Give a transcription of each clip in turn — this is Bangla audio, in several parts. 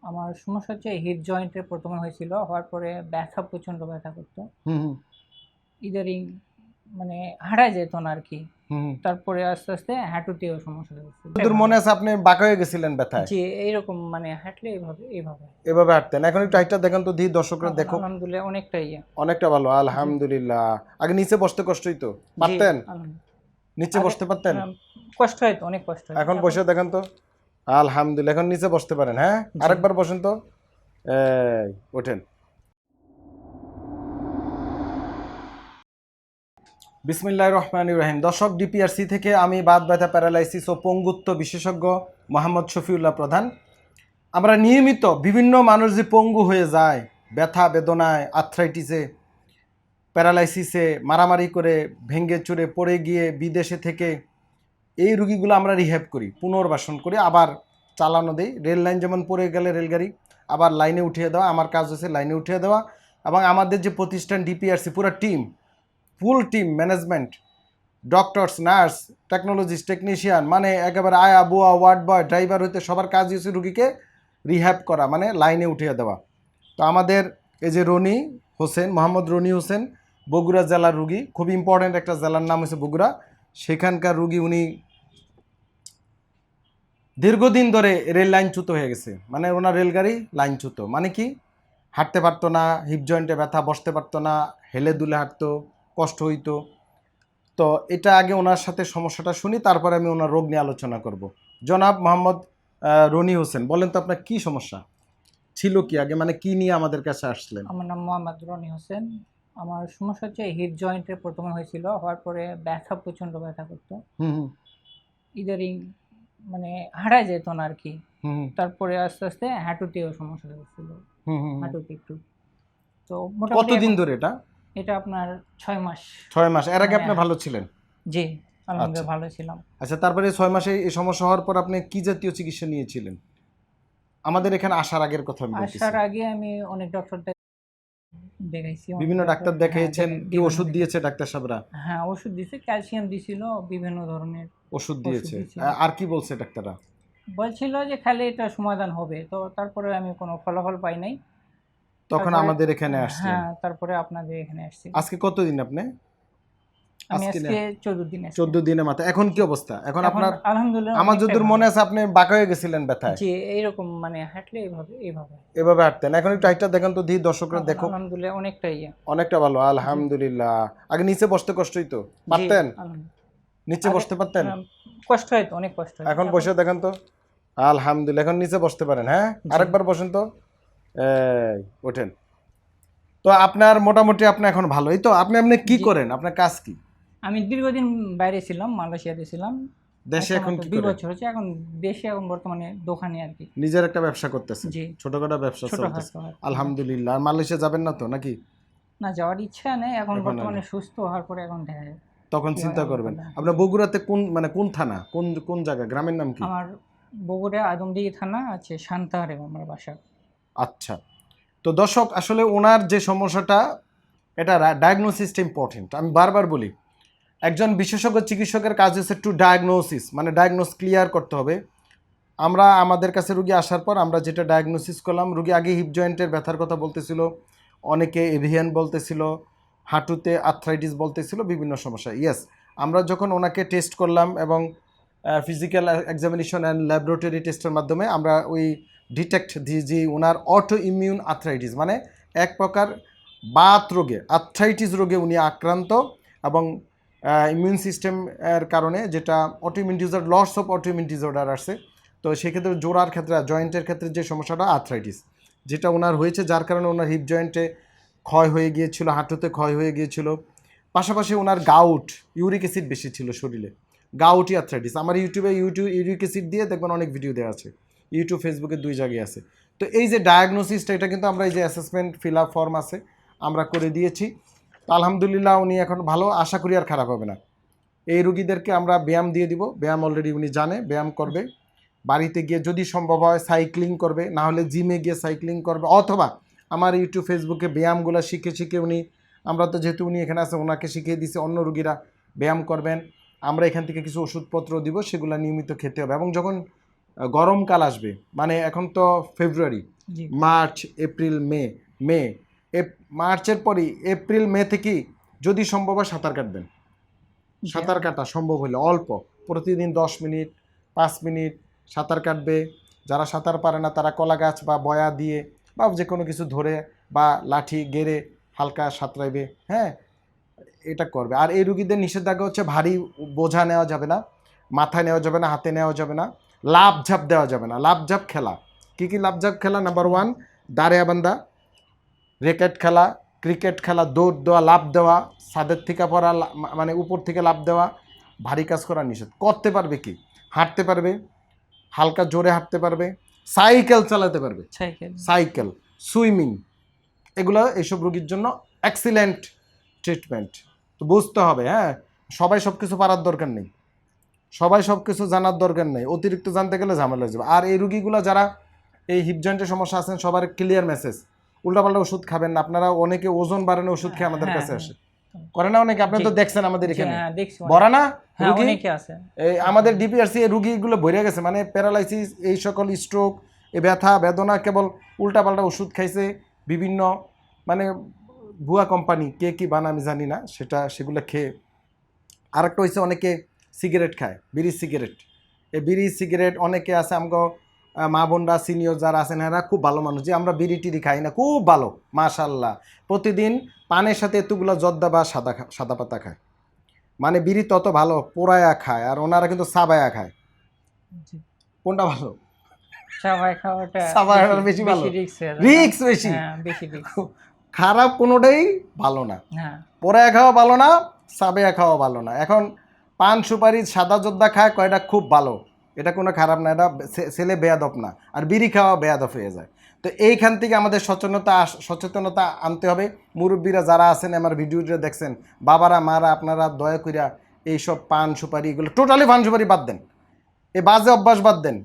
আমার সমস্যা হচ্ছে হিপ জয়েন্টে প্রথমে হয়েছিল, হওয়ার পরে ব্যথা, প্রচণ্ড ব্যথা করতো। হুম হুম ইদারিং মানে হাঁটা যেত না আরকি। হুম। তারপরে আস্তে, আস্তে হাঁটুতেও সমস্যা হয়েছিল। তোর মনে আছে আপনি বাঁকা হয়ে গেছিলেন ব্যথায়? জি, এইরকম মানে হাঁটলে এভাবে। এভাবে হাঁটতেন, এখন একটু হাইটটা দেখেন তো, দি দর্শকরা এখন দেখো। আলহামদুলিল্লাহ অনেকটাই অনেকটা ভালো, জি, আলহামদুলিল্লাহ। আগে নিচে বসতে কষ্ট হইতো? জি, পারতেন? নিচে আগে বসতে পারতেন? কষ্ট হইতো, অনেক কষ্ট হইতো। এখন এখন বসে দেখেন তো, আলহামদুলিল্লাহ। এখন নিচে বসতে পারেন। হ্যাঁ, জি, আরেকবার বসেন তো। এই ওঠেন। বিসমিল্লাহির রহমানির রহিম। দর্শক, ডিপিআরসি থেকে আমি বাত ব্যথা, প্যারালাইসিস ও পঙ্গুত্ব বিশেষজ্ঞ মোহাম্মদ শফিউল্লাহ প্রধান। আমরা নিয়মিত বিভিন্ন মানুষ যে পঙ্গু হয়ে যায় ব্যথা বেদনায়, আর্থ্রাইটিসে, প্যারালাইসিসে, মারামারি করে, ভেঙ্গে চুরে পড়ে গিয়ে বিদেশে থেকে, এই রুগীগুলো আমরা রিহ্যাব করি, পুনর্বাসন করি, আবার চালানো দেই। রেল লাইন যেমন পড়ে গেলে রেলগাড়ি আবার লাইনে উঠিয়ে দেওয়া, আমার কাজ হচ্ছে লাইনে উঠিয়ে দেওয়া। এবং আমাদের যে প্রতিষ্ঠান ডিপিআরসি, পুরো team, full team management, doctors, nurse, technologist, technician, মানে একেবারে আয়া বুয়া, ওয়ার্ড বয়, ড্রাইভার হইতে সবার কাজ হচ্ছে রুগীকে রিহ্যাব করা, মানে লাইনে উঠিয়ে দেওয়া। তো আমাদের এই যে রনি হোসেন, মোহাম্মদ রনি হোসেন, বগুড়া জেলার রুগী, খুব ইম্পর্ট্যান্ট একটা জেলার নাম হচ্ছে বগুড়া, সেখানকার রুগী। উনি দীর্ঘদিন ধরে রেল লাইনচ্যুত হয়ে গেছে, মানে ওনার রেলগাড়ি লাইনচ্যুত। মানে কি, হাঁটতে পারতো না, হিপ জয়েন্টে ব্যথা, বসতে পারতো না, হেলে দুলে হাঁটতো, কষ্ট হইতো। তো এটা আগে ওনার সাথে সমস্যাটা শুনি, তারপরে আমি ওনার রোগ নিয়ে আলোচনা করব। জনাব মোহাম্মদ রনি হোসেন, বলেন তো আপনার কি সমস্যা ছিল, কি আগে, মানে কি নিয়ে আমাদের কাছে আসলেন? আমার নাম মোহাম্মদ রনি হোসেন। আমার সমস্যা হচ্ছে হিপ জয়েন্টে প্রথমে হয়েছিল, হওয়ার পরে ব্যথা, প্রচণ্ড ব্যথা করতো। হুম হুম ইদারিং মানে হাঁটা যেত না আরকি। হুম তারপরে আস্তে, আস্তে হাঁটুতেও সমস্যা হয়েছিল। হুম হুম হুম। হাঁটুতে একটু। তো মোটামুটি কতদিন এখন ধরে এটা? এটা আপনার ৬ মাস। 6 মাস? এর আগে মানে আপনি ভালো ছিলেন? জি, আচ্ছা আলহামদুলিল্লাহ ভালো ছিলাম। আচ্ছা, তারপরে 6 মাসে এই সমস্যা হওয়ার পর আপনি কি জাতীয় চিকিৎসা নিয়েছিলেন? আমাদের এখানে আসার আগের কথা আমি বলতেছি। আসার আগে আমি অনেক ডক্টর দেখাইছি, অনেক বিভিন্ন ডক্টর, ডাক্তার হ্যাঁ, দেখিয়েছেন? কি বিভিন্ন ওষুধ দেখেছি। দিয়েছে ডাক্তার সাহেবরা? হ্যাঁ, ওষুধ দিছে, ক্যালসিয়াম দিছিল, বিভিন্ন ধরনের ওষুধ ওষুধ দিয়েছে। দিছিল। আর কি বলছে ডাক্তাররা? বলছিল যে খালি এটা সমাধান হবে। তো তারপরে আমি কোনো ফলাফল পাই নাই। তখন তারপরে আমাদের এখানে আসলেন। হ্যাঁ, তারপরে আপনাদের এখানে আসছি। আজকে কতদিন আপনি? আমি আজকে না, আজকে 14 দিন আজকে। 14 দিনের মাথায়। এখন কি অবস্থা? এখন এখন আপনার, আলহামদুলিল্লাহ আমার অনেকটাই যতদূর ভালো। মনে আছে আপনি বাঁকা হয়ে গেছিলেন ব্যথায়, জি, এইরকম মানে হাঁটলে এভাবে। এভাবে হাঁটতেন। এখন একটু হাইটটা দেখেন তো, দি দর্শকরা এখন দেখো। আলহামদুলিল্লাহ অনেকটাই অনেকটা ভালো, জি, আলহামদুলিল্লাহ। আগে নিচে বসতে কষ্ট হইতো? জি, পারতেন? আলহামদুলিল্লাহ। নিচে আগে বসতে পারতেন? কষ্ট হইতো, অনেক কষ্ট হইতো। এখন এখন বসে দেখেন তো, আলহামদুলিল্লাহ। এখন নিচে বসতে পারেন। হ্যাঁ, জি, আরেকবার বসেন তো। এই ওঠেন। তো আপনার মোটামুটি আপনি এখন ভালোই তো? আপনি আপনি কি জি। করেন, আপনার কাজ কি? আমি দীর্ঘদিন বাইরে ছিলাম, মালয়েশিয়াতে ছিলাম। দেশে এখন সম্ভবত কি ২ করেন? বছর হচ্ছে। এখন দেশে এখন বর্তমানে দোকানে আরকি। নিজের একটা ব্যবসা করতেছেন, জি, ছোটখাটো ব্যবসা চলতেছে। ছোটখাটো আরকি ব্যবসা। আলহামদুলিল্লাহ। আর মালয়েশিয়া যাবেন না তো নাকি? না, যাওয়ার ইচ্ছা নেই। এখন এখন আর বর্তমানে নেই। সুস্থ হওয়ার পরে এখন দেখা যাবে তখন কি হয় চিন্তা আল্লাহ করবেন। তাআলা। আপনার জি। বগুড়াতে কোন, মানে কোন থানা, কোন কোন জায়গা, গ্রামের নাম কি? আমার বগুড়া আদমদীঘি থানা আছে, সান্তাহারে আমার বাসা। আচ্ছা। তো দর্শক, আসলে ওনার যে সমস্যাটা, এটা ডায়াগনোসিসটা ইম্পর্টেন্ট। আমি বারবার বলি, একজন বিশেষজ্ঞ চিকিৎসকের কাজ হচ্ছে টু ডায়াগনোসিস, মানে ডায়াগনোস ক্লিয়ার করতে হবে। আমরা আমাদের কাছে রুগী আসার পর আমরা যেটা ডায়াগনোসিস করলাম, রুগী আগে হিপ জয়েন্টের ব্যথার কথা বলতেছিল, অনেকে এভিয়ান বলতেছিল, হাঁটুতে আর্থ্রাইটিস বলতেছিল, বিভিন্ন সমস্যা। ইয়েস, আমরা যখন ওনাকে টেস্ট করলাম এবং ফিজিক্যাল এক্সামিনেশন অ্যান্ড ল্যাবরেটরি টেস্টের মাধ্যমে আমরা ওই ডিটেক্ট দিয়েছি ওনার অটো ইমিউন আর্থ্রাইটিস, মানে এক প্রকার বাত রোগে, আর্থ্রাইটিস রোগে উনি আক্রান্ত। এবং ইমিউন সিস্টেমের কারণে, যেটা autoimmune disorder, loss of autoimmune disorder আসছে। তো সেক্ষেত্রে জোড়ার ক্ষেত্রে, জয়েন্টের ক্ষেত্রে যে সমস্যাটা আর্থ্রাইটিস, যেটা ওনার হয়েছে, যার কারণে ওনার হিপ জয়েন্টে ক্ষয় হয়ে গিয়েছিল, হাঁটুতে ক্ষয় হয়ে গিয়েছিল। পাশাপাশি ওনার গাউট, ইউরিক অ্যাসিড বেশি ছিল শরীরে, গাউটি আর্থ্রাইটিস। আমার ইউটিউবে ইউরিক অ্যাসিড দিয়ে দেখবেন অনেক ভিডিও দেওয়া আছে, ইউটিউব ফেসবুকে 2 জায়গায় আছে। তো এই যে ডায়াগনোসিসটা, এটা কিন্তু আমরা এই যে অ্যাসেসমেন্ট ফিল আপ ফর্ম আছে, আমরা করে দিয়েছি। তো আলহামদুলিল্লাহ উনি এখন ভালো, আশা করি আর খারাপ হবে না। এই রুগীদেরকে আমরা ব্যায়াম দিয়ে দিব, ব্যায়াম অলরেডি উনি জানে, ব্যায়াম করবে। বাড়িতে গিয়ে যদি সম্ভব হয় সাইক্লিং করবে, না হলে জিমে গিয়ে সাইক্লিং করবে, অথবা আমার ইউটিউব ফেসবুকে ব্যায়ামগুলো শিখে শিখে উনি, আমরা তো যেহেতু উনি এখানে আছে ওনাকে শিখিয়ে দিছি, অন্য রুগীরা ব্যায়াম করবেন। আমরা এখান থেকে কিছু ওষুধপত্র দিব, সেগুলো নিয়মিত খেতে হবে। এবং যখন গরমকাল আসবে, মানে এখন তো ফেব্রুয়ারি, জি মার্চ, এপ্রিল, মে, মে মার্চের পরই এপ্রিল মে থেকে যদি সম্ভব হয় সাঁতার কাটবেন। জি, সাঁতার কাটা সম্ভব হলে অল্প, প্রতিদিন 10 মিনিট 5 মিনিট সাঁতার কাটবে। যারা সাঁতার পারে না তারা কলা গাছ বা বয়া দিয়ে বা যে কোনো কিছু ধরে বা লাঠি গেড়ে হালকা সাঁতরাইবে, হ্যাঁ, এটা করবে। আর এই রুগীদের নিষেধাজ্ঞা হচ্ছে ভারী বোঝা নেওয়া যাবে না, মাথায় নেওয়া যাবে না, হাতে নেওয়া যাবে না, লাভ ঝাপ দেওয়া যাবে না। লাভ ঝাপ খেলা কী কী লাভ ঝাপ খেলা? নাম্বার 1 দাঁড়িয়ে বান্ধা, র্যাকেট খেলা, ক্রিকেট খেলা, দৌড় দেওয়া, লাভ দেওয়া, ছাদের থেকে পড়া, মানে উপর থেকে লাভ দেওয়া, ভারী কাজ করা নিষেধ। করতে পারবে কি? হাঁটতে পারবে, হালকা জোরে হাঁটতে পারবে, সাইকেল চালাতে পারবে, সাইকেল। সাইকেল, সুইমিং, এগুলো এইসব রোগীর জন্য এক্সিলেন্ট ট্রিটমেন্ট। তো বুঝতে হবে, হ্যাঁ, সবাই সব কিছু পারার দরকার নেই, সবাই সব কিছু জানার দরকার নেই, অতিরিক্ত জানতে গেলে ঝামেলা হয়ে যাবে। আর এই রুগীগুলো যারা এই হিপ জয়েন্টের সমস্যা আছেন সবার ক্লিয়ার মেসেজ, উল্টাপাল্টা ওষুধ খাবেন না। আপনারা অনেকে ওজন বাড়ানো ওষুধ খেয়ে আমাদের হ্যাঁ, কাছে হ্যাঁ। আসে, করে না অনেকে? আপনি জি। তো দেখছেন আমাদের জি, এখানে হ্যাঁ, দেখছি বড়া না হ্যাঁ, রুগী, অনেকে আছে। এই আমাদের ডিপিআরসি এই রুগীগুলো ভরে গেছে, মানে প্যারালাইসিস, এই সকল স্ট্রোক, এই ব্যথা বেদনা, কেবল উল্টাপাল্টা ওষুধ খাইছে বিভিন্ন, মানে ভুয়া কোম্পানি কে কি বানা আমি জানি না, সেগুলো খেয়ে। আরেকটা হয়েছে অনেকে সিগারেট খায়, বিড়ি সিগারেট। এই বিড়ি সিগারেট অনেকে আছে আমগো মা বোনরা সিনিয়র যারা আছেন এরা খুব ভালো মানুষ, যে আমরা বিড়ি টিড়ি খাই না, খুব ভালো মাশাল্লাহ। প্রতিদিন পানের সাথে এতগুলো জর্দা বা সাদা পাতা খায়, মানে বিড়ি তত ভালো পোড়ায়া খায়, আর ওনারা কিন্তু সাবায়া খায়। জি। কোনটা ভালো? চাবাই খাওয়াটা সাবায়াটা বেশি ভালো, রিস্ক হয়ে যায়। রিস্ক বেশি। হ্যাঁ, বেশি রিস্ক। খারাপ কোনোটাই ভালো না, হ্যাঁ, পোড়ায়া খাওয়া ভালো না, সাবেয়া খাওয়া ভালো না। এখন পান সুপারি সাদা জর্দা খায় কয়টা খুব ভালো, এটা কোনো খারাপ না, এটা ছেলে বেয়াদব না। আর বিড়ি খাওয়া বেয়াদব হয়ে যায়। তো এইখান থেকে আমাদের সচেতনতা আনতে হবে। মুরব্বীরা যারা আছেন আমার ভিডিওটা দেখছেন, বাবারা মারা, আপনারা দয়া কইরা এইসব পান সুপারি এগুলো টোটালি পান সুপারি বাদ দেন, এই বাজে অভ্যাস বাদ দেন,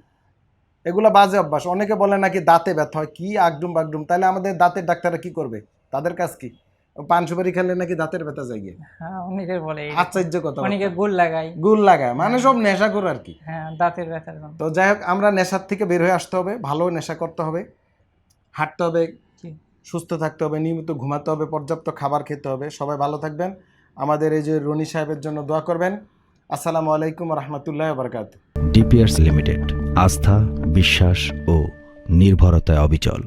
এগুলো বাজে অভ্যাস। অনেকে বলে নাকি দাঁতে ব্যথা হয়, কি আগডুম বাগডুম, তাহলে আমাদের দাঁতের ডাক্তাররা কি করবে? তাদের কাজ কি? পান সুপারি খেলে নাকি দাঁতের ব্যথা যায় গিয়ে? হ্যাঁ, অনেকে বলে এরকম। আশ্চর্য কথা, অনেকে গুল লাগায়। গুল লাগায়, মানে সব নেশা করে আর কি। হ্যাঁ, দাঁতের ব্যথার জন্য। তো যাই হোক, আমরা নেশার থেকে বের হয়ে আসতে হবে, ভালো নেশা করতে হবে, হাঁটতে হবে, জি। সুস্থ থাকতে হবে, নিয়মিত ঘুমাতে হবে, পর্যাপ্ত খাবার খেতে হবে। সবাই ভালো থাকবেন। আমাদের এই যে রনি সাহেবের জন্য দোয়া করবেন। আসসালামু আলাইকুম রহমতুল্লাহ বারকাত। ডিপিআরস লিমিটেড, আস্থা, বিশ্বাস ও নির্ভরতায় অবিচল।